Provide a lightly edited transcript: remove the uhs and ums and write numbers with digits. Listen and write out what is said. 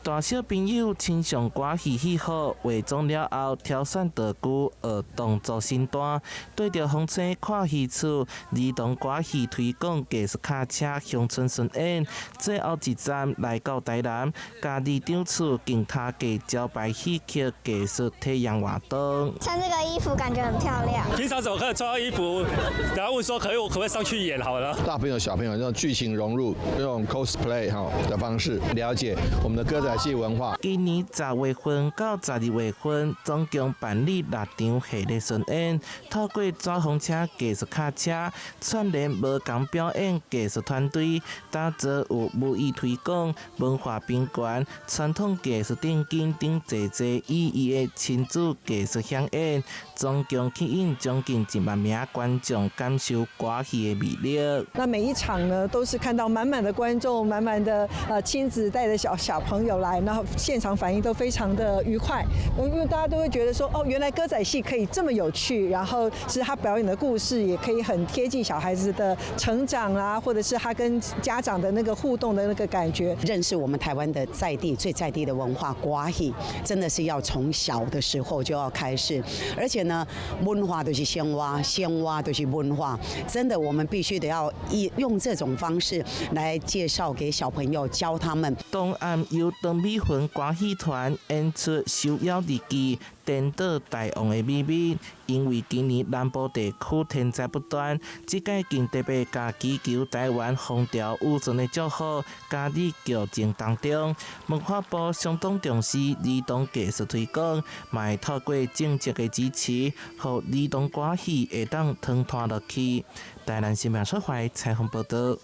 大小朋友親上歌戲喜好，化妝了後挑選道具而動作身段，對着風車看戲處，兒童歌戲推廣藝術卡車鄉村巡演，最後一站來到台南，家己場處景他給招牌戲曲藝術體驗活動。穿這個衣服感覺很漂亮。平常怎麼可以穿到衣服？然後問說我可不可以上去演好了？大朋友小朋友用劇情融入，用 cosplay 的方式了解我們的歌仔戲文化。今年10月份到12月份，總共辦理6場系列巡演，透過抓風車藝術卡車，串聯無同表演藝術團隊，打造有武藝推廣、文化賓館、傳統藝術展景等儕意義的親子藝術饗宴，總共吸引將近1萬名觀眾感受歌戲的魅力。那每一場呢，都是看到滿滿的觀眾，滿滿的親子帶着小朋友來，然後現場反應都非常的愉快，因為大家都會覺得說，哦，原來歌仔戲可以這麼有趣，然後是他表演的故事也可以很貼近小孩子的成長啊，或者是他跟家長的那個互動的那個感覺。認識我們台灣的最在地的文化歌戲，真的是要從小的時候就要開始，而且呢，文化都是先挖，先挖都是文化，真的我們必須得要用這種方式來介紹給小朋友，教他們。東岸由鄧美雲歌戲團演出《手妖日記》，顛倒大王的秘密。因為今年南部地區天災不斷，這屆更特別加祈求台灣風調雨順的祝福，加入劇情當中。文化部相當重視兒童藝術推廣，嘛會透過政策的支持，讓兒童歌戲會當團團落去。台南新聞社會採訪報道。